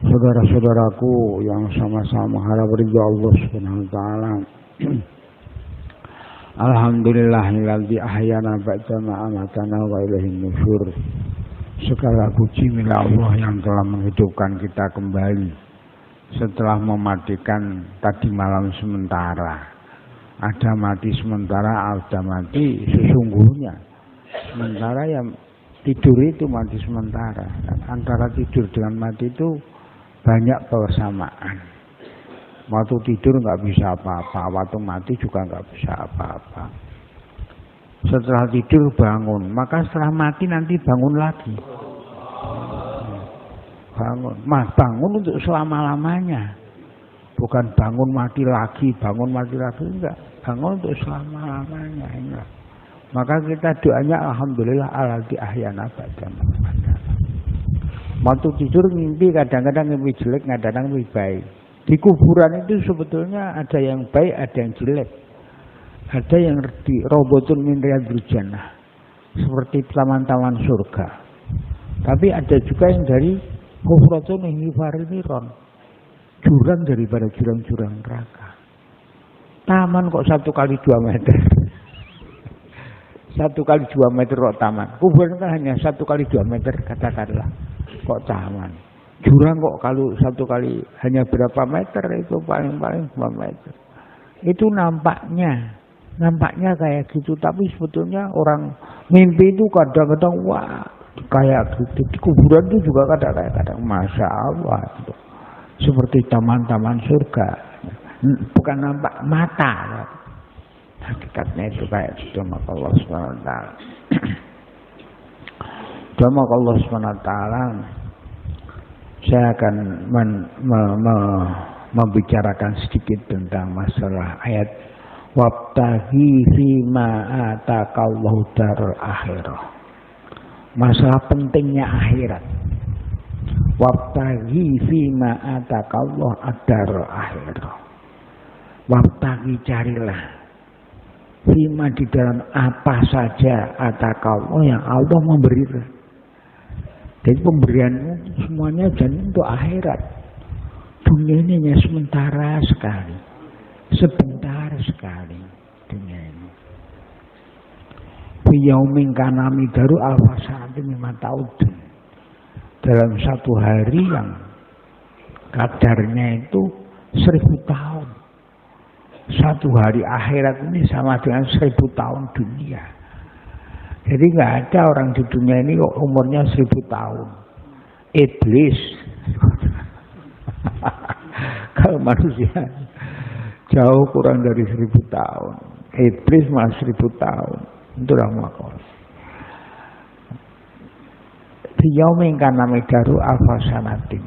Saudara-saudaraku yang sama-sama harap ridha Allah Subhanahu wa taala. Alhamdulillahilladzi ahyana ba'da ma amatana wa ilaihin nusyur. Segala puji milik Allah yang telah menghidupkan kita kembali setelah mematikan tadi malam sementara. Ada mati sementara, ada mati sesungguhnya. Sementara yang tidur itu mati sementara. Antara tidur dengan mati itu banyak persamaan. Waktu tidur nggak bisa apa-apa, waktu mati juga nggak bisa apa-apa. Setelah tidur bangun, maka setelah mati nanti bangun lagi. Bangun, bangun untuk selama-lamanya. Bukan bangun mati lagi enggak. Bangun untuk selama-lamanya. Enggak. Maka kita doanya alhamdulillah alladzi ahyana ba'da ma amatana. Waktu tidur mimpi kadang-kadang mimpi jelek, kadang-kadang mimpi baik. Di kuburan itu sebetulnya ada yang baik, ada yang jelek. Ada yang di robotun min riyadil jannah, seperti taman-taman surga. Tapi ada juga yang dari kufratun min fariniron, jurang daripada jurang-jurang neraka. Taman kok 1 kali 2 meter. 1 kali 2 meter kok taman. Kuburan kan hanya 1 kali 2 meter katakanlah. Kok taman. Jurang kok kalau 1 kali hanya berapa meter, itu paling-paling 2 meter. Itu nampaknya kayak gitu, tapi sebetulnya orang mimpi itu kadang-kadang wah kayak gitu. Di kuburan itu juga kadang-kadang masya Allah gitu. Seperti taman-taman surga, bukan nampak mata. Hakikatnya itu kayak gitu. Maka Allah SWT Maka Allah SWT saya akan membicarakan sedikit tentang masalah ayat wabtaghi fima atakallahu darul akhirah. Masalah pentingnya akhirat. Wabtaghi fima atakallahu darul akhirah. Wabtaghi, carilah fima, di dalam apa saja atakallahu yang Allah memberi. Jadi pemberianmu semuanya jangan untuk akhirat. Dunia ini hanya sementara sekali. Sebentar sekali dunia ini. Biyaumin kana midaru alfasa'atin mimma ta'udun. Dalam satu hari yang kadarnya itu 1000 tahun. Satu hari akhirat ini sama dengan 1000 tahun dunia. Jadi nggak ada orang di dunia ini kok umurnya 1000 tahun. Iblis. Kalau manusia jauh kurang dari 1000 tahun. Iblis malah 1000 tahun. Itu rahmatullah. Biyaumin kana midaru alfasanatin.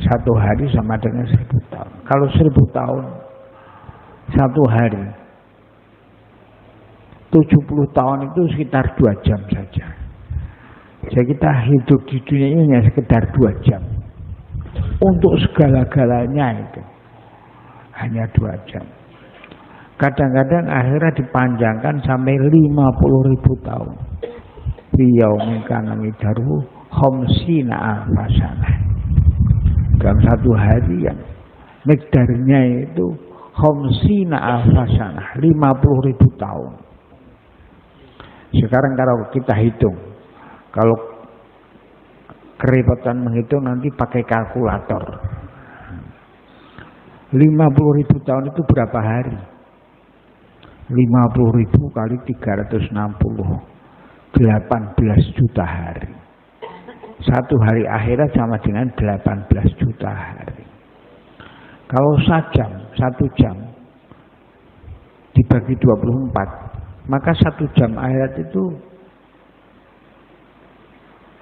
Satu hari sama dengan 1000 tahun. Kalau 1000 tahun satu hari, 70 tahun itu sekitar 2 jam saja. Jadi kita hidup di dunia ini hanya sekitar 2 jam. Untuk segala-galanya itu hanya 2 jam. Kadang-kadang akhirnya dipanjangkan sampai 50.000 tahun. Biyaumin kana midaru khamsina alfasana. Dalam satu hari yang mikdarnya itu khamsina alfasana, 50.000 tahun. Sekarang kalau kita hitung, kalau kerepotan menghitung nanti pakai kalkulator. 50.000 tahun itu berapa hari? 50.000 kali 360, 18 juta hari. Satu hari akhirat sama dengan 18 juta hari. Kalau 1 jam dibagi 24, maka 1 jam akhirat itu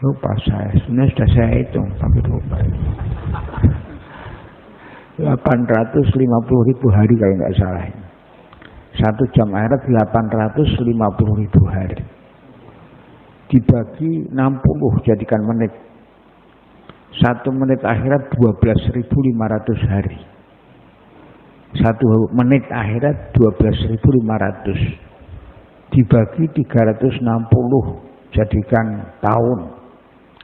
lupa saya. Sebenarnya sudah saya hitung tapi lupa. 850.000 hari kalau nggak salah. 1 jam akhirat 850.000 hari. Dibagi 60 jadikan menit. 1 menit akhirat 12.500 hari. 1 menit akhirat 12.500. Dibagi 360 jadikan tahun.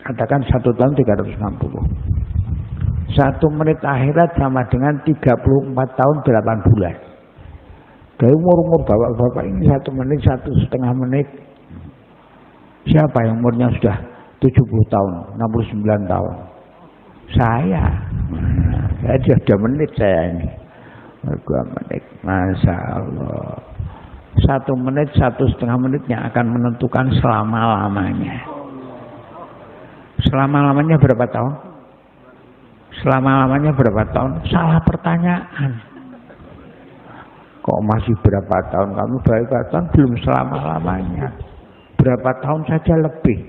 Katakan 1 tahun 360. 1 menit akhirat sama dengan 34 tahun 8 bulan. Dari umur-umur bapak-bapak ini 1 menit, 1,5 menit. Siapa yang umurnya sudah 70 tahun, 69 tahun? Saya sudah menit saya ini. 2 menit, Masya Allah. 1 menit, 1,5 menit yang akan menentukan selama-lamanya. Selama-lamanya berapa tahun? Selama-lamanya berapa tahun? Salah pertanyaan. Kok masih berapa tahun? Kamu berapa tahun? Belum selama-lamanya. Berapa tahun saja lebih.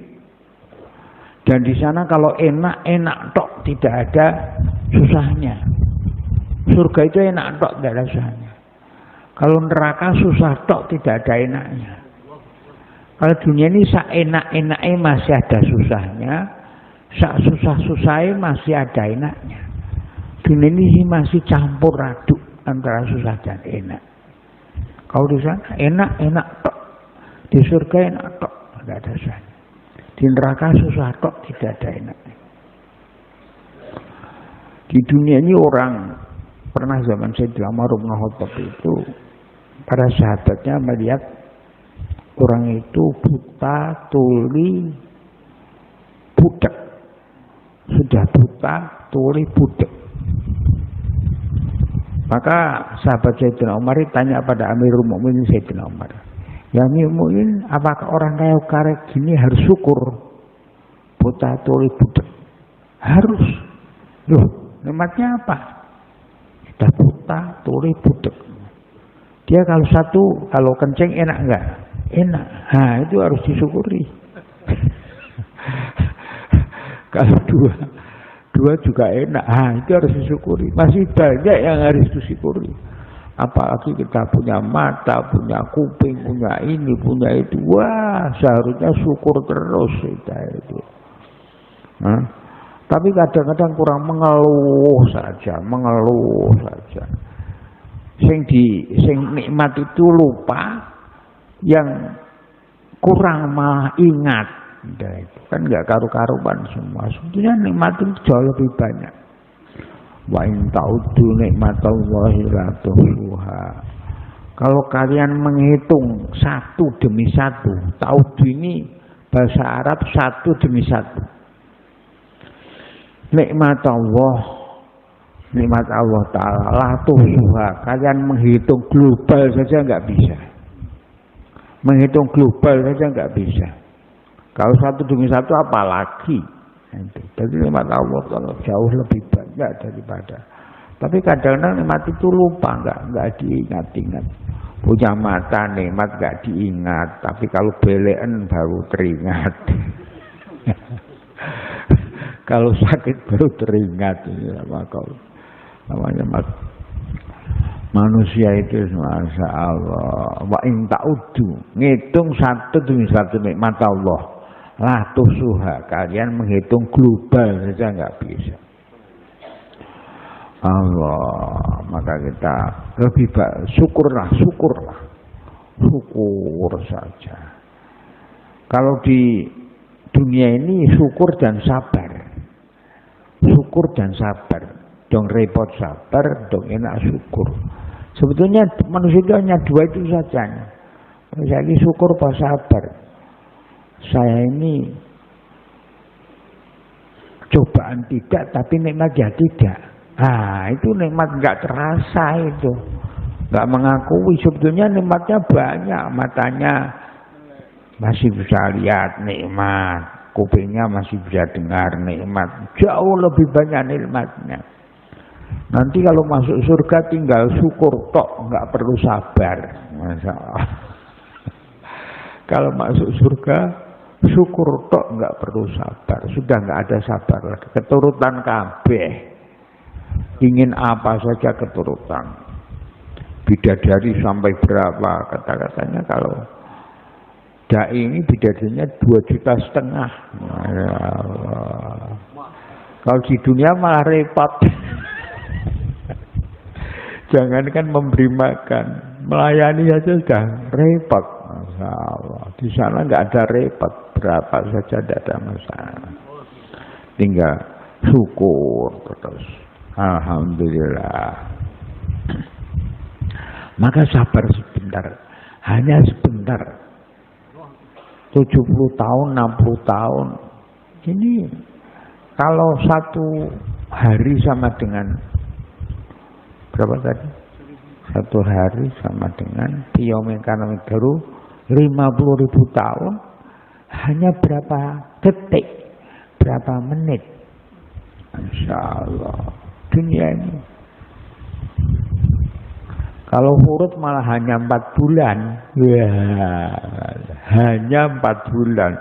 Dan di sana kalau enak-enak tok, tidak ada susahnya. Surga itu enak tok, tidak ada susahnya. Kalau neraka susah tok, tidak ada enaknya. Kalau dunia ini enak-enaknya masih ada susahnya, susah-susahnya masih ada enaknya. Dunia ini masih campur aduk antara susah dan enak. Kalau di sana enak-enak tok, di surga enak tok, tidak ada susahnya. Di neraka susah tok, tidak ada enaknya. Di dunia ini orang pernah zaman Sayyidina Umar bin Khattab itu, para sahabatnya melihat orang itu buta, tuli, budak. Sudah buta, tuli, budak. Maka sahabat Sayyidina Umar tanya pada Amirul Mukminin Sayyidina Umar, ya Amirul Mukminin, apakah orang kayak gini harus syukur? Buta, tuli, budak. Harus. Loh, nikmatnya apa? Sudah buta, tuli, budak. Dia kalau kencing enak enggak? Enak. Nah, itu harus disyukuri. Kalau dua juga enak. Nah, itu harus disyukuri. Masih banyak yang harus disyukuri. Apalagi kita punya mata, punya kuping, punya ini, punya itu. Wah, seharusnya syukur terus kita itu. Nah, tapi kadang-kadang kurang mengeluh saja. Sing nikmat itu lupa, yang kurang malah ingat. Nah, itu kan nggak karu-karuan semua. Sebetulnya nikmat itu jauh lebih banyak. Wa in ta'uddu nikmatallahi la tuhsuha. Kalau kalian menghitung satu demi satu, ta'uddu ini bahasa Arab satu demi satu. Nikmat Allah Ta'ala la tuhsuha. Kalian menghitung global saja nggak bisa. Menghitung global saja nggak bisa. Kalau satu demi satu apalagi. Jadi nikmat Allah Ta'ala jauh lebih banyak daripada. Tapi kadang-kadang nikmat itu lupa, nggak diingat-ingat. Punya mata nikmat nggak diingat. Tapi kalau belekan baru teringat. Kalau sakit baru teringat. Namanya manusia itu Masya Allah. Wa in ta'uddu, ngitung satu demi satu nikmat Allah. La tuhsuha, kalian menghitung global saja nggak bisa. Allah, maka kita lebih syukurlah. Syukur saja. Kalau di dunia ini syukur dan sabar. Syukur dan sabar. Dong repot sabar, dong enak syukur. Sebetulnya manusia itu hanya dua itu saja. Jadi syukur apa sabar. Saya ini cobaan tidak, tapi nikmat ya tidak. Ah, itu nikmat nggak terasa itu, nggak mengakui. Sebetulnya nikmatnya banyak, matanya masih bisa lihat nikmat, kupingnya masih bisa dengar nikmat, jauh lebih banyak nikmatnya. Nanti kalau masuk surga tinggal syukur tok, nggak perlu sabar. Masya Allah. Kalau masuk surga syukur tok, nggak perlu sabar. Sudah nggak ada sabar lagi. Keturutan kabeh. Ingin apa saja keturutan. Bidadari sampai berapa kata-katanya, kalau dai ini bidadarinya 2,5 juta. Ya Allah. Kalau di dunia malah repot. Jangankan memberi makan, melayani saja sudah repot. Masya Allah. Di sana nggak ada repot, berapa saja tidak ada masalah. Tinggal syukur terus. Alhamdulillah. Maka sabar sebentar, hanya sebentar. 70 tahun, 60 tahun. Ini kalau satu hari sama dengan berapa tadi? Satu hari sama dengan Biomekanami Garu 50.000 tahun. Hanya berapa detik, berapa menit. Insya Allah dunia ini. Kalau urut malah hanya 4 bulan. Ya, hanya 4 bulan.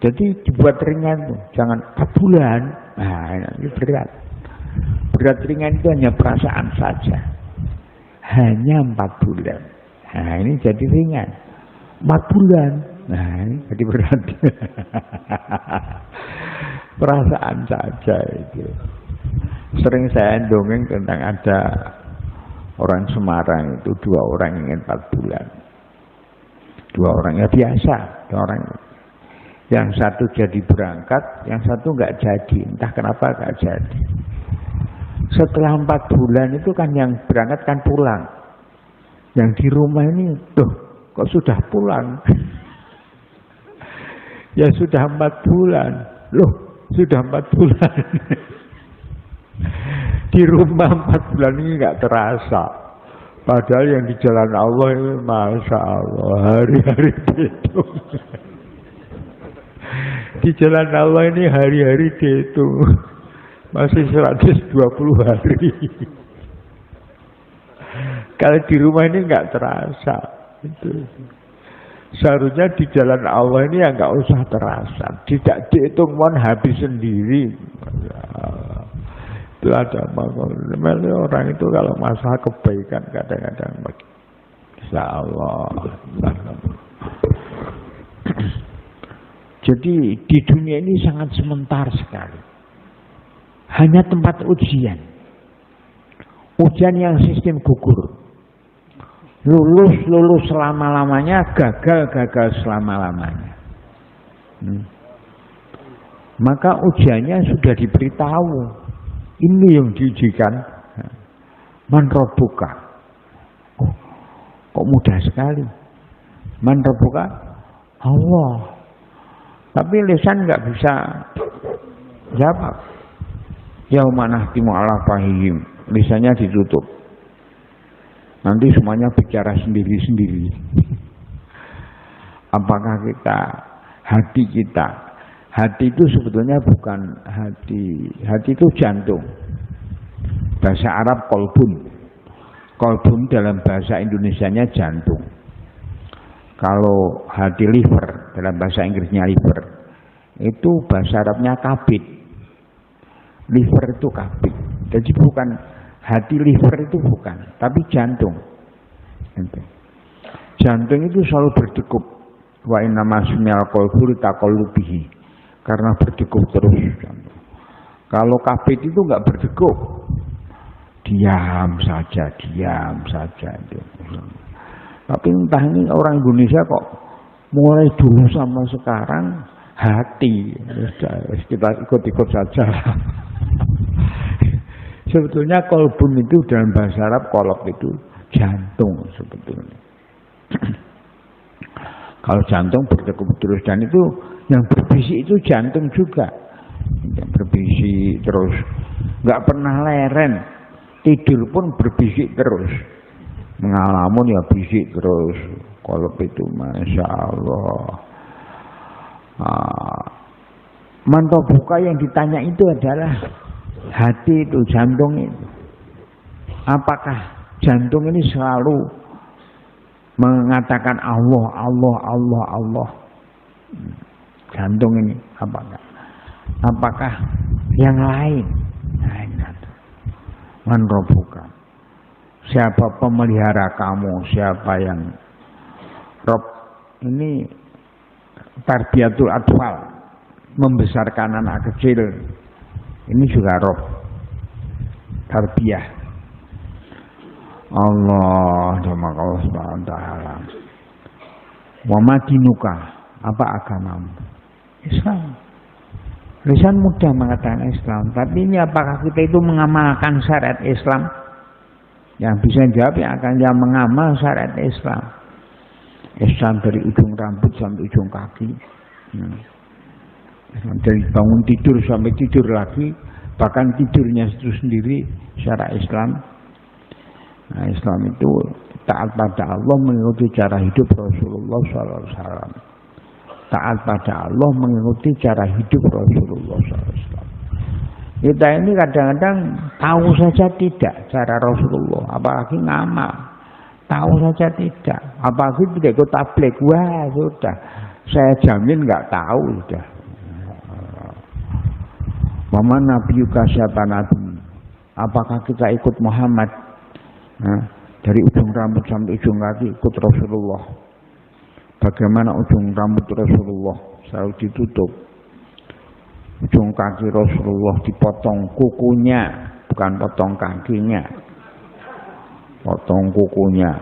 Jadi dibuat ringan tuh, jangan 4 bulan. Nah, ini berat. Berat ringan itu hanya perasaan saja. Hanya 4 bulan. Nah, ini jadi ringan. 4 bulan. Nah, ini jadi berat. Perasaan saja itu. Sering saya dongeng tentang ada orang Semarang itu 2 orang ingin 4 bulan. 2 orang ya biasa, 2 orang. Yang satu jadi berangkat, yang satu enggak jadi. Entah kenapa enggak jadi. Setelah 4 bulan itu kan yang berangkat kan pulang. Yang di rumah ini, tuh kok sudah pulang? Ya sudah 4 bulan. Loh, sudah 4 bulan. Di rumah 4 bulan ini enggak terasa. Padahal yang di jalan Allah ini Masya Allah hari-hari dihitung. Di jalan Allah ini hari-hari dihitung. Masih 120 hari. Kalau di rumah ini enggak terasa. Itu. Seharusnya di jalan Allah ini ya enggak usah terasa. Tidak dihitung pun habis sendiri. Itu ada orang itu kalau masalah kebaikan kadang-kadang Insya Allah. Jadi di dunia ini sangat sebentar sekali. Hanya tempat ujian. Ujian yang sistem gugur. Lulus selama-lamanya, gagal selama-lamanya. Maka ujiannya sudah diberitahu. Ini yang diujikan. Man rabbuka. Oh, kok mudah sekali. Man rabbuka Allah. Tapi lisan nggak bisa jawab. Yauma nahtimu ala fahihim. Lisannya ditutup. Nanti semuanya bicara sendiri-sendiri. Apakah hati kita itu sebetulnya bukan hati. Hati itu jantung. Bahasa Arab kolbun. Kolbun dalam bahasa Indonesianya jantung. Kalau hati liver, dalam bahasa Inggrisnya liver. Itu bahasa Arabnya kabid. Liver itu kabid. Jadi bukan hati liver itu bukan, tapi jantung. Jantung itu selalu berdegup. Wa inna masunyal kolbur taqallubihi. Karena berdegup terus. Kalau kabid itu enggak berdegup. Diam saja. Tapi entah ini orang Indonesia kok mulai dulu sama sekarang hati. Kita ikut-ikut saja. Sebetulnya kolbun itu dalam bahasa Arab kolok itu jantung sebetulnya. Kalau jantung berdegup terus dan itu yang berbisik itu jantung juga. Yang berbisik terus. Enggak pernah leren. Tidur pun berbisik terus. Mengalamun ya bisik terus. Kolop itu Masya Allah. Mantap buka yang ditanya itu adalah hati itu, jantung itu. Apakah jantung ini selalu mengatakan Allah, Allah, Allah, Allah? Jantung ini apakah yang lain? Man rabbuka. Siapa pemelihara kamu? Siapa yang Rob ini tarbiyatul atfal, membesarkan anak kecil. Ini juga Rob tarbiyah. Allah Subhanahu wa taala. Wa madinuka, apa agamamu? Islam. Lisan mudah mengatakan Islam, tapi ini apakah kita itu mengamalkan syariat Islam? Yang bisa jawab yang akan yang mengamal syariat Islam. Islam dari ujung rambut sampai ujung kaki. Dari bangun tidur sampai tidur lagi, bahkan tidurnya itu sendiri syariat Islam. Nah, Islam itu taat pada Allah, mengikuti cara hidup Rasulullah SAW. Taat pada Allah, mengikuti cara hidup Rasulullah SAW. Kita ini kadang-kadang tahu saja tidak cara Rasulullah, apalagi ngamal. Tahu saja tidak, apalagi tidak ikut tabligh. Wah sudah, saya jamin nggak tahu sudah. Mama Nabi Yuka siapa Nabi? Apakah kita ikut Muhammad? Nah, dari ujung rambut sampai ujung kaki ikut Rasulullah. Bagaimana ujung rambut Rasulullah selalu ditutup, ujung kaki Rasulullah dipotong kukunya, bukan potong kakinya, potong kukunya.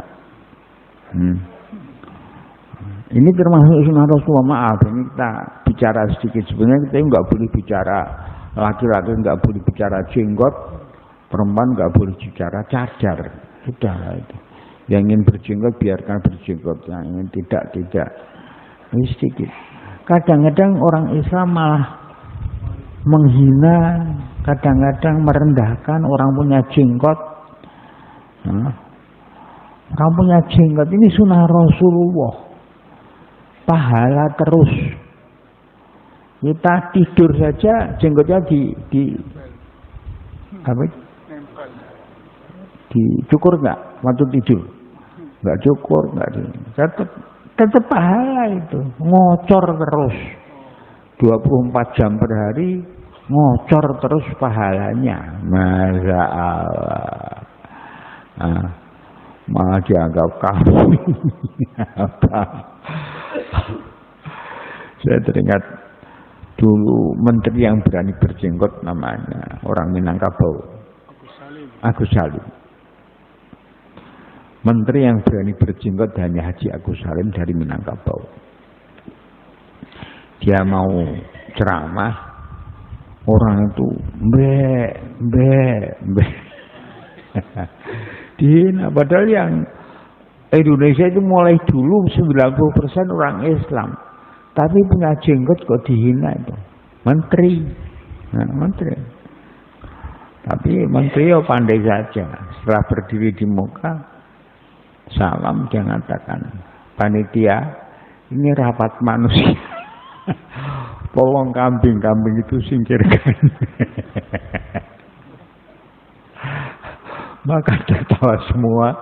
Ini termasuk sunnah Rasulullah. Maaf, ini kita bicara sedikit. Sebenarnya kita nggak boleh bicara laki-laki, nggak boleh bicara jenggot, perempuan nggak boleh bicara cadar. Sudah itu. Yang ingin berjenggot biarkan berjenggot, yang ingin tidak. Ini sedikit. Kadang-kadang orang Islam malah menghina, kadang-kadang merendahkan orang punya jenggot. Orang punya jenggot ini sunnah Rasulullah. Pahala terus. Kita tidur saja jenggotnya dicukur nggak waktu tidur? Nggak cukur, nggak tetap pahala itu, ngocor terus 24 jam per hari, ngocor terus pahalanya. Masya Allah. Malah dianggap kafir. Apa? Saya teringat dulu menteri yang berani berjenggot, namanya orang Minangkabau, Agus Salim. Menteri yang berani berjenggot hanya Haji Agus Salim dari Minangkabau. Dia mau ceramah, orang itu dihina. Padahal yang Indonesia itu mulai dulu 90% orang Islam, tapi punya jenggot kok dihina itu. Menteri. Menteri. Tapi menteri ya pandai saja. Setelah berdiri di muka, salam dia mengatakan, panitia, ini rapat manusia. Tolong kambing itu singkirkan. Maka tertawa semua,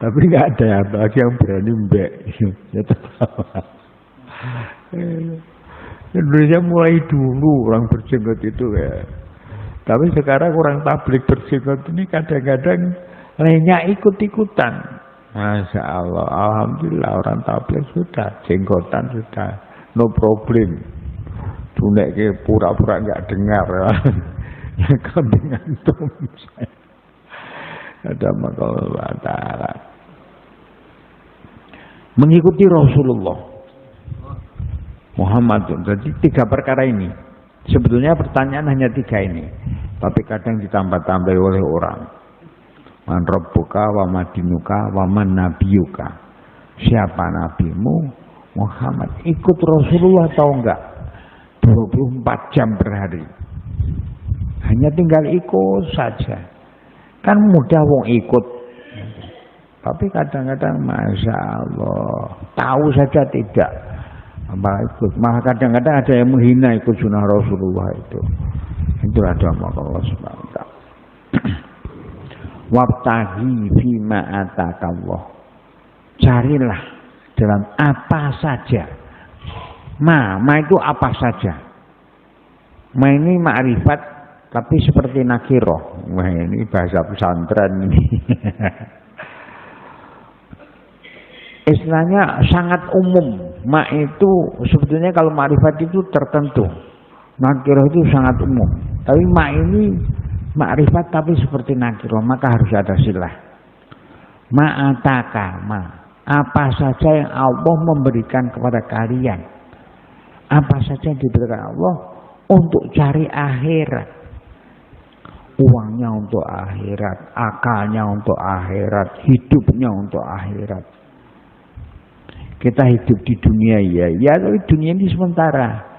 tapi nggak ada yang berani mbek. Ya tertawa. Indonesia mulai dulu orang berjenggot itu ya. Tapi sekarang orang tabligh berjenggot ini kadang-kadang lainnya ikut-ikutan. Masya Allah, alhamdulillah orang tabligh sudah jenggotan sudah, no problem. Dunek ke pura-pura nggak dengar, yang kambing antum. Ada Allah Taala. Mengikuti Rasulullah Muhammad. Jadi 3 perkara ini. Sebetulnya pertanyaan hanya 3 ini, tapi kadang ditambah-tambah oleh orang. Man rabbuka wa madinuka wa man nabiyuka. Siapa nabimu? Muhammad. Ikut Rasulullah atau enggak? 24 jam per hari. Hanya tinggal ikut saja. Kan mudah wong ikut. Tapi kadang-kadang Masya Allah, tahu saja tidak apa ikut. Malah kadang-kadang ada yang menghina ikut sunnah Rasulullah itu. Itu ada Allah Subhanahu wa ta'ala. Wabtaghi fima atakallah. Carilah dalam apa saja. Ma itu apa saja. Ma ini ma'rifat tapi seperti nakiroh. Wah ini bahasa pesantren ini. Istilahnya sangat umum. Ma itu sebetulnya kalau ma'rifat itu tertentu. Nakiroh itu sangat umum. Tapi ma ini ma'rifat tapi seperti nakiroh, maka harus ada silah. Ma'ataka ma. Apa saja yang Allah memberikan kepada kalian. Apa saja yang diberikan Allah, untuk cari akhirat. Uangnya untuk akhirat, akalnya untuk akhirat, hidupnya untuk akhirat. Kita hidup di dunia ya, tapi dunia ini sementara.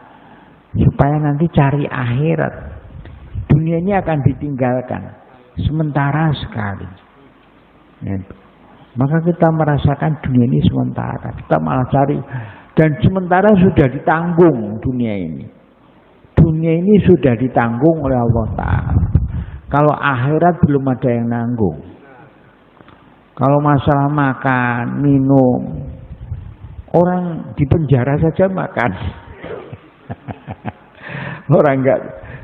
Supaya nanti cari akhirat. Dunia ini akan ditinggalkan. Sementara sekali. Maka kita merasakan dunia ini sementara. Kita malah cari. Dan sementara sudah ditanggung dunia ini. Dunia ini sudah ditanggung oleh Allah Ta'ala. Kalau akhirat belum ada yang nanggung. Kalau masalah makan, minum, orang di penjara saja makan. Orang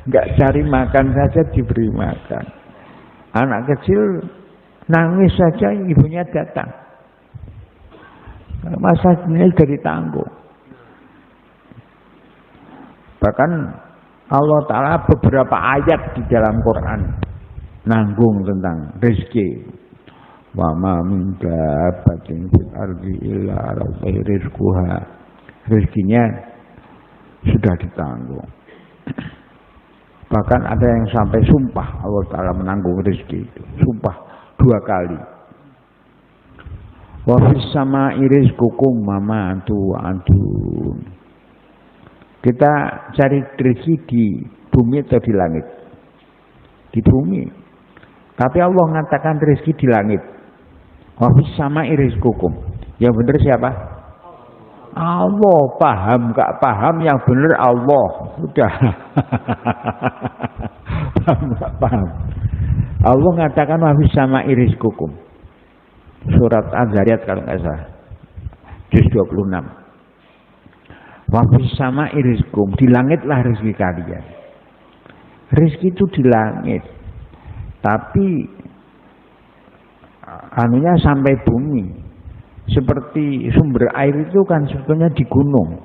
nggak cari makan saja diberi makan. Anak kecil nangis saja ibunya datang. Masa ini sudah ditanggung. Bahkan Allah Ta'ala beberapa ayat di dalam Quran nanggung tentang rezeki. Wa ma min dabbatin fil ardi illa 'alallahi rizquha. Rezekinya sudah ditanggung. Bahkan ada yang sampai sumpah Allah Ta'ala menanggung rezeki itu. Sumpah 2 kali. Wa fis sama'i rizqukum wa ma tu'adun. Kita cari rezeki di bumi atau di langit? Di bumi. Tapi Allah mengatakan rezeki di langit. Wa fis sama'i rizqukum. Yang benar siapa? Allah. Paham gak paham, yang benar Allah. Sudah. Paham gak paham. Allah mengatakan wa fis sama'i rizqukum. Surat Az-Zariyat kalau nggak salah. Juz 26. Wa fis sama'i rizqukum. Di langitlah rezeki kalian. Rezeki itu di langit. Tapi anunya sampai bumi. Seperti sumber air itu kan sebetulnya di gunung.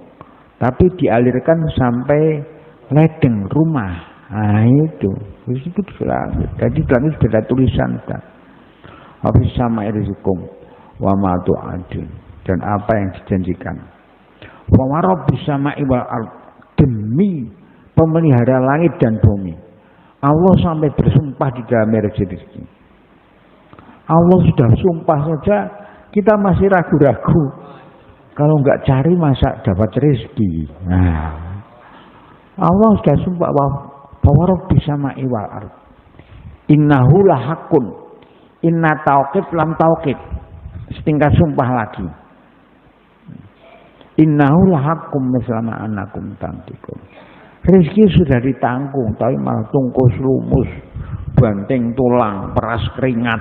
Tapi dialirkan sampai ledeng rumah. Nah itu. Rezeki itu di langit. Jadi di langit sudah ada tulisan. Wa fis sama'i rizqukum wa ma tu'adun. Dan apa yang dijanjikan. Wa rabbis sama'i wal ard. Demi pemelihara langit dan bumi. Allah sampai bersumpah di dalam rezeki. Allah sudah sumpah saja, kita masih ragu-ragu. Kalau enggak cari masa dapat rezeki. Nah, Allah sudah sumpah bahwa rabbis sama'i wal ard. Innahu lahaqqun. Inna tauqid lam tauqid. Setingkat sumpah lagi. Innahu lahaqqum mislama annakum tantiqun. Rezeki sudah ditanggung, tapi malah tungkus lumus, banting tulang, peras keringat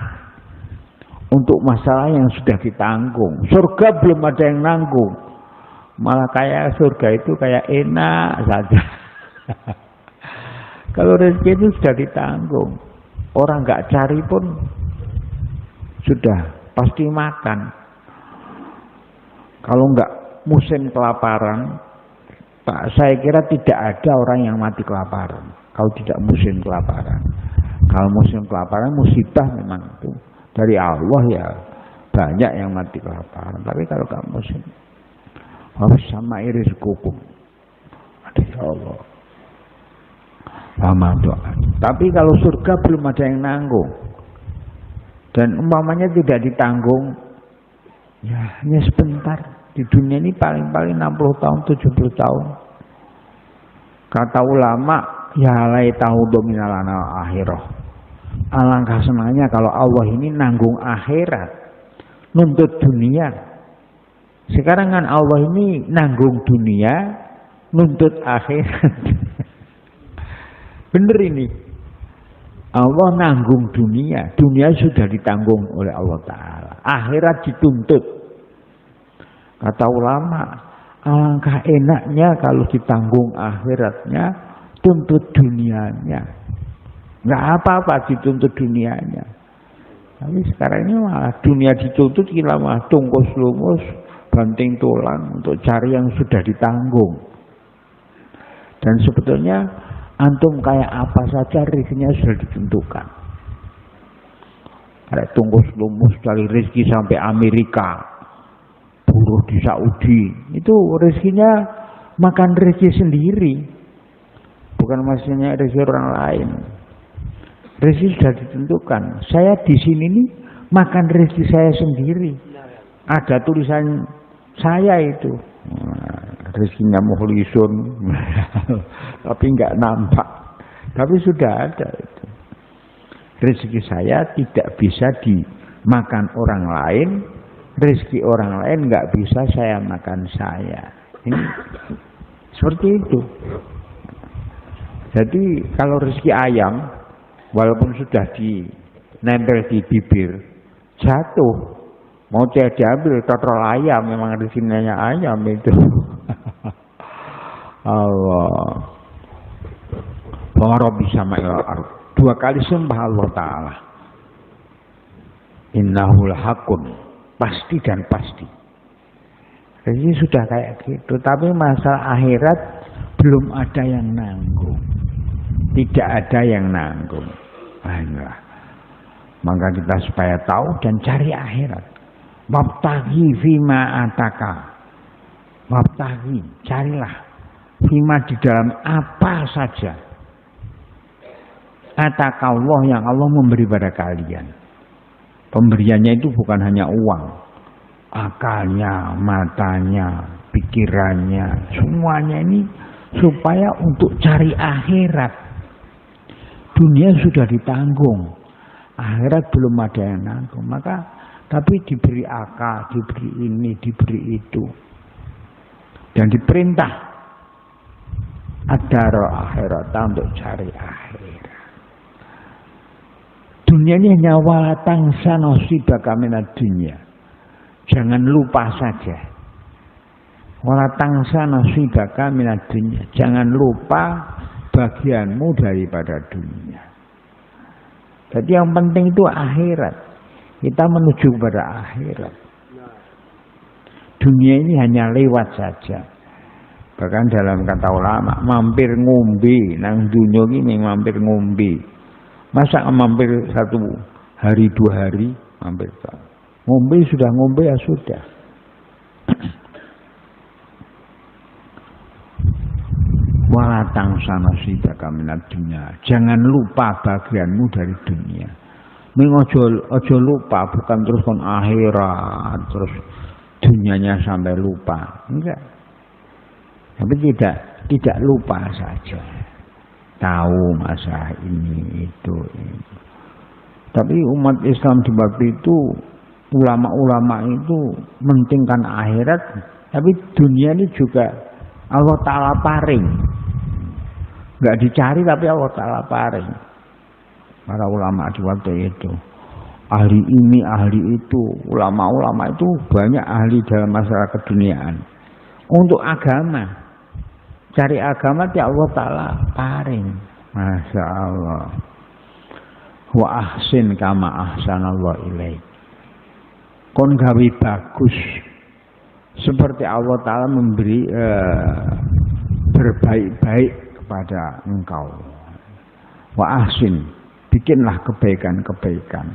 untuk masalah yang sudah ditanggung. Surga belum ada yang nanggung, malah kayak surga itu kayak enak saja. Kalau rezeki itu sudah ditanggung, orang nggak cari pun sudah pasti makan. Kalau nggak musim kelaparan, Pak, saya kira tidak ada orang yang mati kelaparan. Kalau tidak musim kelaparan. Kalau musim kelaparan musibah memang itu dari Allah ya, banyak yang mati kelaparan. Tapi kalau nggak musim, harus sama rizqukum. Ada Allah. Lama doa. Tapi kalau surga belum ada yang nanggung. Dan umpamanya tidak ditanggung, ya hanya sebentar. Di dunia ini paling-paling 60 tahun, 70 tahun. Kata ulama, ya laitahu dominalana akhirah. Alangkah senangnya kalau Allah ini nanggung akhirat, nuntut dunia. Sekarang kan Allah ini nanggung dunia, nuntut akhirat. Bener ini. Allah nanggung dunia, dunia sudah ditanggung oleh Allah Ta'ala. Akhirat dituntut. Kata ulama, alangkah enaknya kalau ditanggung akhiratnya, tuntut dunianya. Nggak apa-apa dituntut dunianya. Tapi sekarang ini malah dunia dituntut, kita malah tungkus lumus, banting tulang untuk cari yang sudah ditanggung. Dan sebetulnya antum kayak apa saja rezekinya sudah ditentukan. Kayak tungkus lumus dari rezeki sampai Amerika. Buruh di Saudi itu rezekinya makan rezeki sendiri. Bukan maksudnya rezeki orang lain. Rezeki sudah ditentukan. Saya di sini nih makan rezeki saya sendiri. Ada tulisan saya itu. Rezekinya mukhlisun. Tapi enggak nampak. Tapi sudah ada itu. Rezeki saya tidak bisa dimakan orang lain. Rezeki orang lain enggak bisa saya makan saya. Ini seperti itu. Jadi kalau rezeki ayam, walaupun sudah nempel di bibir, jatuh. Mau diambil totrol ayam, memang rezekinya ayam itu. Allah. Rabbi sama'il ardh. 2 kali sumpah Allah Ta'ala. Innahul haqqun. Pasti dan pasti. Jadi sudah kayak gitu. Tapi masalah akhirat belum ada yang nanggung. Tidak ada yang nanggung. Ayolah. Maka kita supaya tahu dan cari akhirat. Wabtaghi fima ataka. Wabtaghi. Carilah. Fima di dalam apa saja. Ataka Allah yang Allah memberi pada kalian. Pemberiannya itu bukan hanya uang. Akalnya, matanya, pikirannya, semuanya ini supaya untuk cari akhirat. Dunia sudah ditanggung, akhirat belum ada yang nanggung. Maka tapi diberi akal, diberi ini, diberi itu, dan diperintah adaro akhirat untuk cari akhirat. Dunia ini hanya walatang sanosibaka minad dunya. Jangan lupa saja. Walatang sanosibaka minad dunya. Jangan lupa bagianmu daripada dunia. Jadi yang penting itu akhirat. Kita menuju kepada akhirat. Dunia ini hanya lewat saja. Bahkan dalam kata ulama, mampir ngombe nang dunia ini mampir ngombe. Masa mampir 1 hari 2 hari mampir. Ngombe sudah ngombe ya sudah. Walatang sanosibaka minad dunya. Jangan lupa bagianmu dari dunia. Ming ojo lupa, bukan terus kon akhirat, terus dunianya sampai lupa. Enggak. Tapi tidak lupa saja. Tahu masalah ini itu. Tapi umat Islam di waktu itu, ulama-ulama itu mentingkan akhirat, tapi dunia ini juga Allah Ta'ala paring. Enggak dicari tapi Allah Ta'ala paring. Para ulama di waktu itu, ahli ini, ahli itu, ulama-ulama itu banyak ahli dalam masalah keduniaan. Untuk agama, cari agama ti Allah Ta'ala paring. Masya Allah. Wa ahsin kama ahsanallahu ilaik. Kon gawe bagus seperti Allah Ta'ala memberi berbaik-baik kepada engkau. Wa ahsin, bikinlah kebaikan-kebaikan.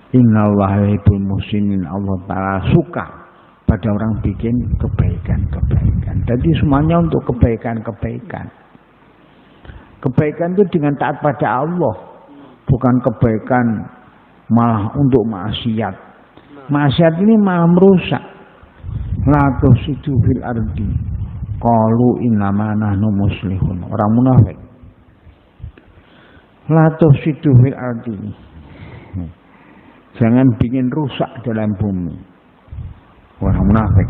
Innallaha yuhibbul muhsinin. Allah Ta'ala suka pada orang bikin kebaikan-kebaikan. Jadi semuanya untuk kebaikan-kebaikan. Kebaikan itu dengan taat pada Allah, bukan kebaikan malah untuk maksiat. Maksiat ini malah merusak. La tusidu fil ardi qalu innama nahnu muslihun. Orang munafik. La tusidu fil ardi. Jangan bikin rusak dalam bumi. Orang munafik.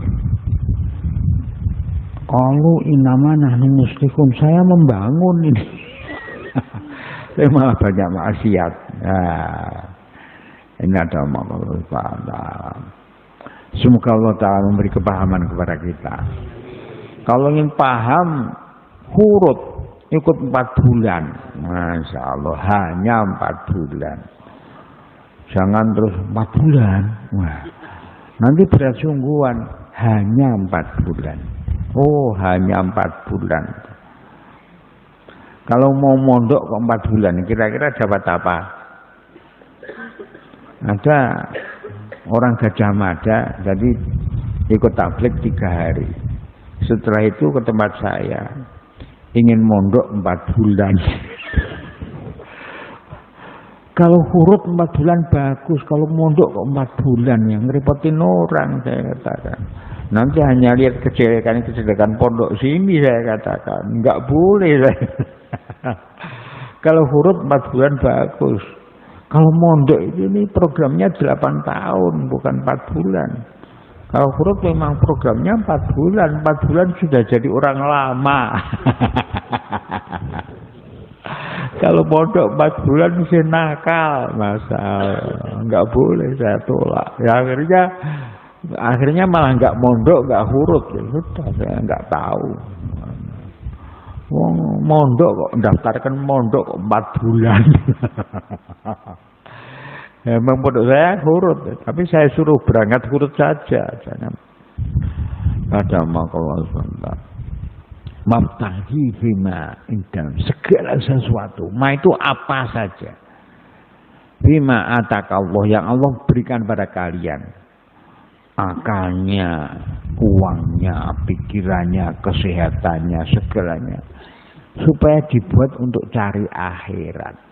Qalu innama nahnu muslihun. Saya membangun ini. Tapi malah banyak maksiat. Ini ada Allah. Semoga Allah Ta'ala memberi kepahaman kepada kita. Kalau ingin paham, huruf ikut 4 bulan. Masya Allah, hanya 4 bulan. Jangan terus 4 bulan. Wah, nanti berat sungguhan. Hanya 4 bulan. Oh, hanya 4 bulan. Kalau mau mondok kok 4 bulan, kira-kira dapat apa? Ada orang Gajah Mada, jadi ikut tabligh 3 hari. Setelah itu ke tempat saya, ingin mondok 4 bulan. Kalau huruf 4 bulan bagus, kalau mondok kok 4 bulan yang ngerepotin orang, saya katakan. Nanti hanya lihat kejelekan pondok sini, saya katakan. Enggak boleh saya. Kalau huruf 4 bulan bagus. Kalau mondok ini programnya 8 tahun, bukan 4 bulan. Kalau huruf memang programnya 4 bulan. 4 bulan sudah jadi orang lama. Kalau mondok 4 bulan mesti nakal, masalah nggak boleh, saya tolak. Ya, akhirnya malah nggak mondok, nggak huruf, ya sudah saya nggak tahu. Wong mondok kok daftarkan mondok kok 4 bulan. Ya, memang pondok saya huruf, tapi saya suruh berangkat huruf saja, jangan ada makallah sebentar. Mabtaghi fima indam, segala sesuatu, ma itu apa saja. Fima atakallah, yang Allah berikan pada kalian, akalnya, uangnya, pikirannya, kesehatannya, segalanya, supaya dibuat untuk cari akhirat.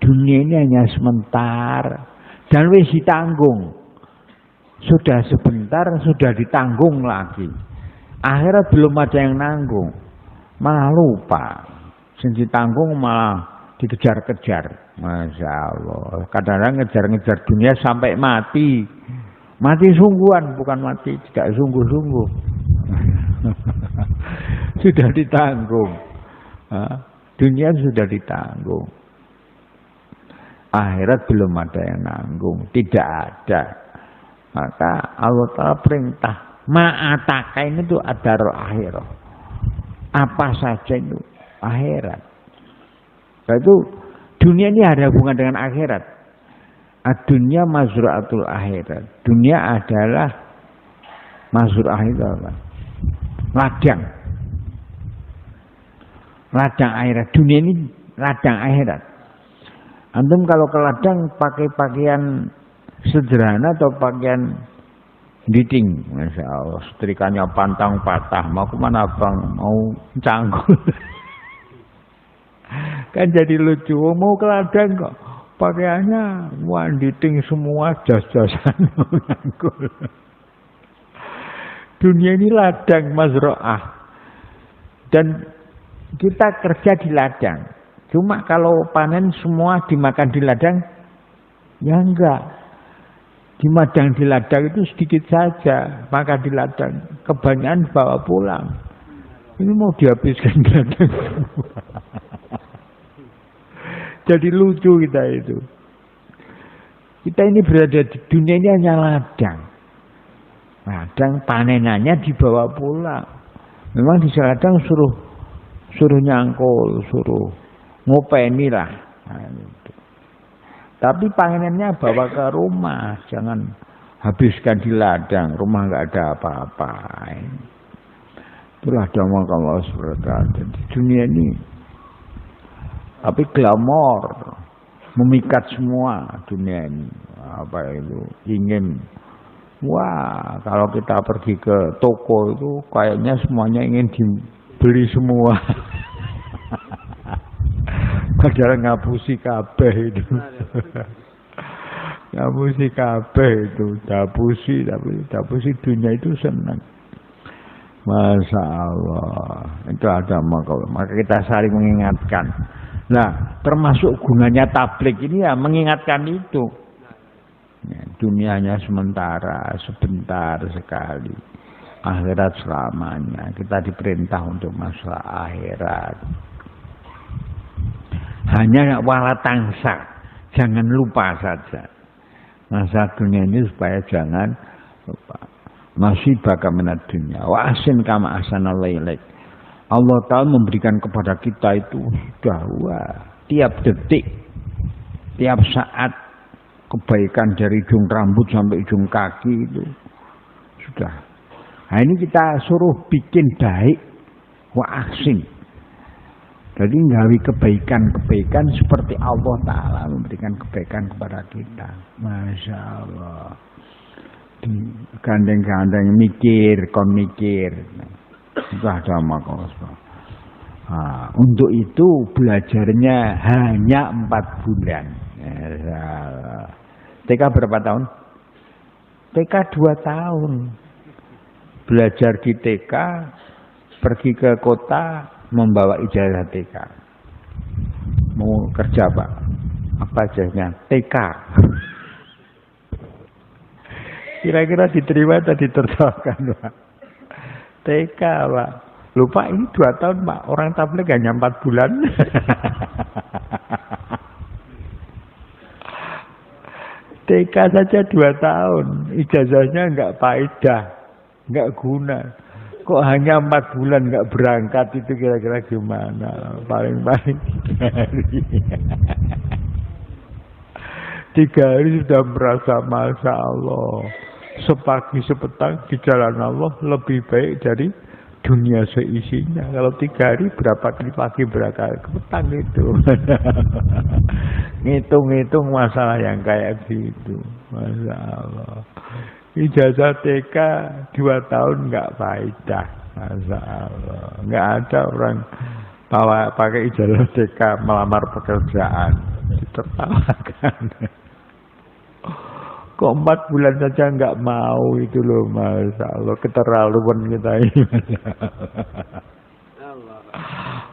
Dunia ini hanya sebentar dan wis ditanggung. Sudah sebentar, sudah ditanggung lagi. Akhirat belum ada yang nanggung, malah lupa. Sing ditanggung malah dikejar-kejar. Masya Allah. Kadang-kadang ngejar-ngejar dunia sampai mati. Mati sungguhan, bukan mati tidak sungguh-sungguh. Sudah ditanggung. Dunia sudah ditanggung. Akhirat belum ada yang nanggung, tidak ada. Maka Allah Ta'ala perintah, ma'ataka ini tuh ada roh akhirat. Apa saja itu akhirat. Itu dunia ini ada hubungan dengan akhirat. Dunia mazra'atul akhirat. Dunia adalah mazra'ah itu apa? Ladang. Ladang akhirat. Dunia ini ladang akhirat. Antum kalau ke ladang pakai pakaian sederhana atau pakaian diting, Masya Allah, setrikanya pantang patah, mau kemana bang? Mau canggul. Kan jadi lucu, mau ke ladang kok pakaiannya diting semua, jas-jasan ngangkul. Dunia ini ladang mazra'ah, dan kita kerja di ladang. Cuma kalau panen semua dimakan di ladang, ya enggak. Di ladang itu sedikit saja, maka di ladang. Kebanyakan bawa pulang. Ini mau dihabiskan di ladang semua. Jadi lucu kita itu. Kita ini berada di dunia ini hanya ladang. Ladang panenannya dibawa pulang. Memang di ladang suruh nyangkul, suruh ngopeni lah. Nah, gitu. Tapi panenannya bawa ke rumah, jangan habiskan di ladang, rumah nggak ada apa-apa. Itulah dhamma Allah SWT. Di dunia ini, tapi glamor, memikat semua dunia ini. Apa itu? Ingin, wah, kalau kita pergi ke toko itu kayaknya semuanya ingin dibeli semua. Padahal ngapusi kabeh itu. Ngapusi kabeh itu. Dapusi dunia itu senang. Masya Allah. Itu ada maka kita saling mengingatkan. Nah, termasuk gunanya tabligh ini ya mengingatkan itu. Ya, dunianya sementara, sebentar sekali. Akhirat selamanya. Kita diperintah untuk masalah akhirat. Hanya wala tangsa, jangan lupa saja. Masa dunia ini supaya jangan lupa. Masih bagaimana dunia. Wa asin kama ahsanal ilaik. Allah Ta'ala memberikan kepada kita itu sudah tiap detik, tiap saat kebaikan dari ujung rambut sampai ujung kaki itu sudah. Nah ini kita suruh bikin baik, wa ahsin. Jadi nggawi kebaikan-kebaikan seperti Allah Ta'ala memberikan kebaikan kepada kita. Masya Allah. Gandeng-gandeng mikir, kon mikir. Itu ada makosa. Nah, untuk itu belajarnya hanya 4 bulan. TK berapa tahun? TK 2 tahun. Belajar di TK, pergi ke kota, membawa ijazah TK. Mau kerja Pak? Apa ijazahnya? TK. Kira-kira diterima atau ditertawakan Pak? TK Pak. Lupa ini 2 tahun Pak. Orang tabligh hanya 4 bulan. TK saja 2 tahun. Ijazahnya enggak faedah. Enggak guna. Kok hanya 4 bulan enggak berangkat, itu kira-kira gimana? Paling-paling 3 hari. 3 hari sudah merasa Masya Allah. Sepagi sepetang di jalan Allah lebih baik dari dunia seisinya. Kalau 3 hari berapa kali pagi berapa kali petang itu. Ngitung-ngitung masalah yang kayak gitu. Masya Allah. Ijazah TK 2 tahun enggak faedah. Masya Allah. Enggak ada orang pakai ijazah TK melamar pekerjaan. Ditertawakan. Kok 4 bulan saja enggak mau, itu loh Masya Allah. Keterlaluan kita ini.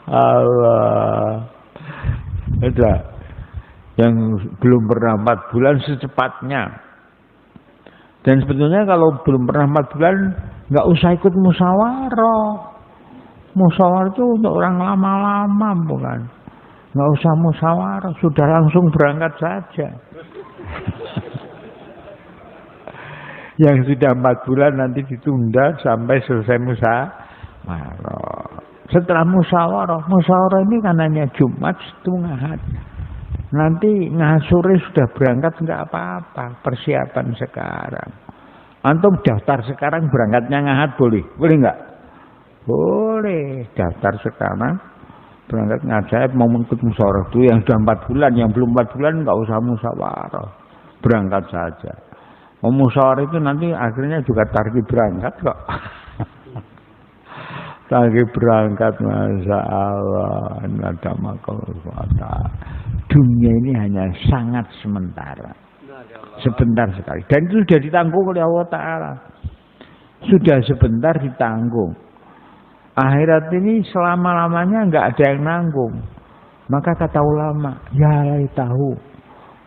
Allah. Ada yang belum pernah 4 bulan secepatnya. Dan sebetulnya kalau belum pernah 4 bulan enggak usah ikut musyawarah. Musyawarah itu untuk orang lama-lama bukan. Enggak usah musyawarah, sudah langsung berangkat saja. Yang sudah 4 bulan nanti ditunda sampai selesai musyawarah. Setelah musyawarah ini kan hanya Jumat, setengah hari. Nanti sore sudah berangkat enggak apa-apa, persiapan sekarang. Antum daftar sekarang berangkatnya ngahat boleh? Boleh enggak? Boleh, daftar sekarang berangkat ngahat. Saya mau ikut musyawarah dulu yang sudah 4 bulan, yang belum 4 bulan enggak usah musyawarah. Berangkat saja. Musyawarah itu nanti akhirnya juga target berangkat kok. Target berangkat, Masya Allah. Ada makhluk. Dunia ini hanya sangat sementara. Sebentar sekali. Dan itu sudah ditanggung oleh Allah Ta'ala. Sudah sebentar ditanggung. Akhirat ini selama-lamanya enggak ada yang nanggung. Maka kata ulama, ya laitahu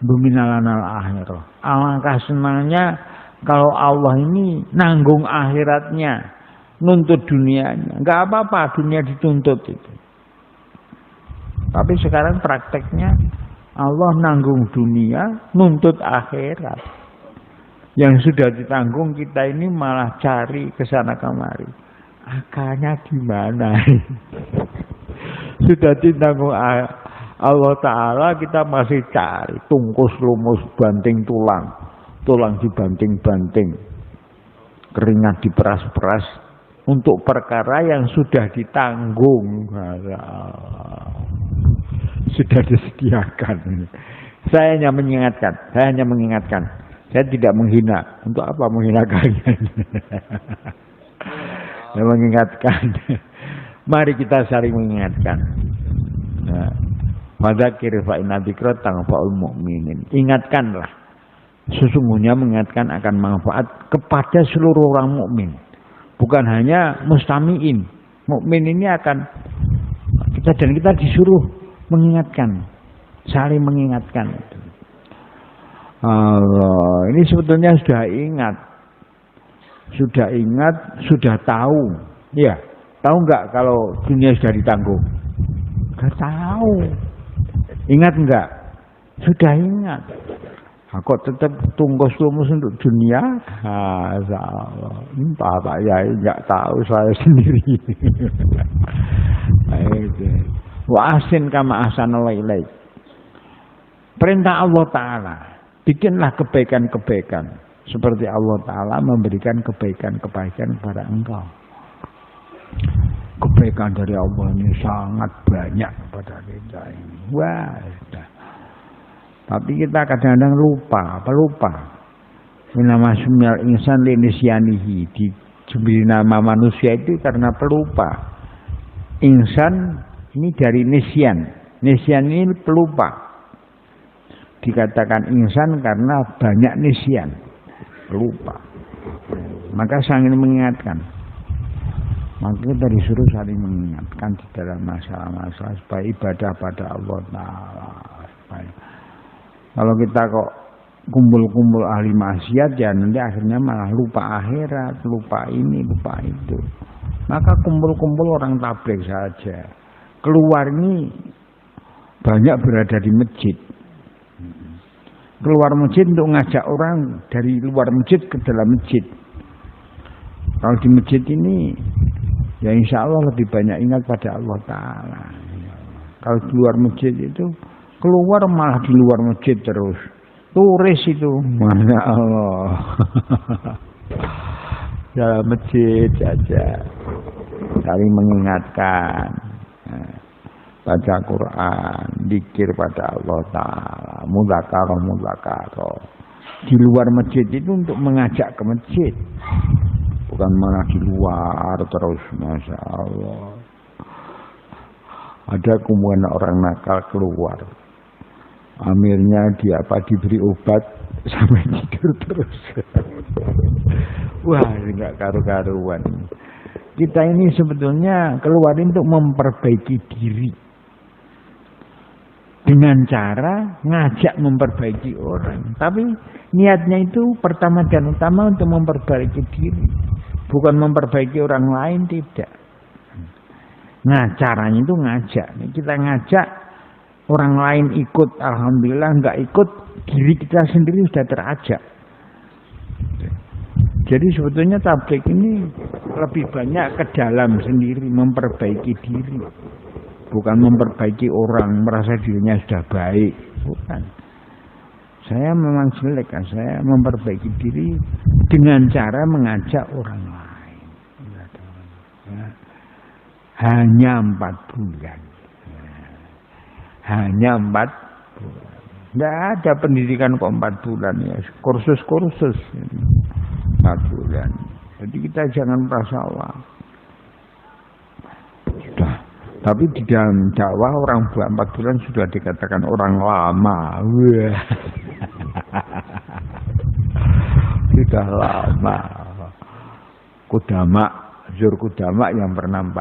buminalanal akhirah. Alangkah senangnya kalau Allah ini nanggung akhiratnya, nuntut dunianya. Enggak apa-apa dunia dituntut itu. Tapi sekarang prakteknya Allah nanggung dunia, nuntut akhirat. Yang sudah ditanggung kita ini malah cari kesana kemari. Akalnya gimana? Sudah ditanggung Allah Ta'ala, kita masih cari tungkus lumus banting tulang. Tulang dibanting-banting. Keringat diperas-peras. Untuk perkara yang sudah ditanggung. Sudah disediakan. Saya hanya mengingatkan. Saya tidak menghina. Untuk apa menghina kalian? Saya mengingatkan. Mari kita saling mengingatkan. Fadzakir fa inna dzikra tanfa'ul mu'minin. Ingatkanlah. Sesungguhnya mengingatkan akan manfaat kepada seluruh orang mukmin. Bukan hanya mustamiin. Mukmin ini akan kita disuruh mengingatkan, saling mengingatkan. Allah, ini sebetulnya sudah ingat, sudah tahu. Ya, tahu enggak kalau dunia sudah ditanggung? Enggak tahu. Ingat enggak? Sudah ingat. Kok tetap tunggus lumus untuk dunia? Allah. Entah Pak Yai enggak tahu, saya sendiri. Wa ahsin kama ahsanallahu ilaik. Perintah Allah Ta'ala, bikinlah kebaikan-kebaikan seperti Allah Ta'ala memberikan kebaikan-kebaikan kepada engkau. Kebaikan dari Allah ini sangat banyak kepada kita ini. Wah, tapi kita kadang-kadang lupa. Nama sumyal insan linisyanihi. Diberi nama manusia itu karena pelupa. Insan Ini dari nisyan. Nisyan ini pelupa. Dikatakan insan karena banyak nisyan. Pelupa. Maka saling mengingatkan. Maka kita disuruh saling mengingatkan di dalam masalah-masalah supaya ibadah pada Allah Ta'ala. Kalau kita kok kumpul-kumpul ahli maksiat ya nanti akhirnya malah lupa akhirat, lupa ini, lupa itu. Maka kumpul-kumpul orang tabligh saja. Keluar ini banyak berada di masjid. Keluar masjid untuk ngajak orang dari luar masjid ke dalam masjid. Kalau di masjid ini ya insya Allah lebih banyak ingat pada Allah Ta'ala. Kalau di luar masjid itu keluar malah di luar masjid terus. Turis itu, Masya Allah. Dalam masjid saja. Saling mengingatkan. Baca Quran, zikir pada Allah Ta'ala. Mudzakarah. Di luar masjid itu untuk mengajak ke masjid. Bukan malah di luar terus, Masya Allah. Ada kumpulan orang nakal keluar. Amirnya diberi obat sampai tidur terus. Wah, enggak karu-karuan. Kita ini sebetulnya keluar untuk memperbaiki diri. Dengan cara ngajak memperbaiki orang. Tapi niatnya itu pertama dan utama untuk memperbaiki diri. Bukan memperbaiki orang lain, tidak. Nah, caranya itu ngajak. Kita ngajak orang lain ikut, alhamdulillah. Enggak ikut, diri kita sendiri sudah terajak. Jadi sebetulnya tabligh ini lebih banyak ke dalam sendiri, memperbaiki diri. Bukan memperbaiki orang, merasa dirinya sudah baik. Bukan. Saya memang jelek, saya memperbaiki diri dengan cara mengajak orang lain. Hanya 4 bulan. Hanya 4 bulan. Tidak ada pendidikan kok 4 bulan ya. Kursus-kursus 4 bulan. Jadi kita jangan merasa Allah. Sudah. Tapi di dalam dakwah orang buat 4 bulan sudah dikatakan orang lama. Wah. Sudah lama. Zur Kudama yang pernah 4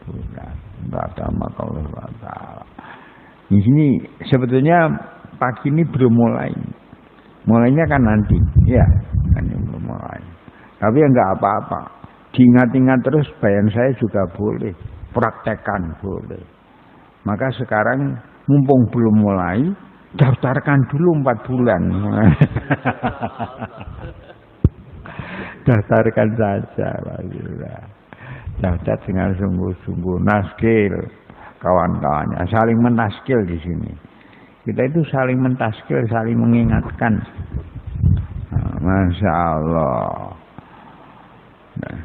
bulan. Kudama kalau Allah. Di sini sebetulnya pagi ini belum mulai. Mulainya kan nanti. Ya, kan belum mulai. Tapi ya enggak apa-apa. Diingat-ingat terus bayan saya juga boleh. Praktekan boleh. Maka sekarang mumpung belum mulai, daftarkan dulu 4 bulan. Daftarkan saja, Alhamdulillah. Daftar dengan sungguh-sungguh, naskil kawan-kawannya, saling menaskil di sini. Kita itu saling mentaskil, saling mengingatkan. Nah, Masya Allah. Nah,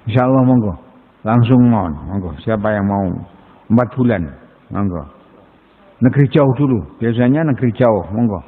Insya Allah monggo. Langsung mohon, monggo. Siapa yang mau 4 bulan, monggo. Negeri jauh dulu, biasanya negeri jauh, monggo.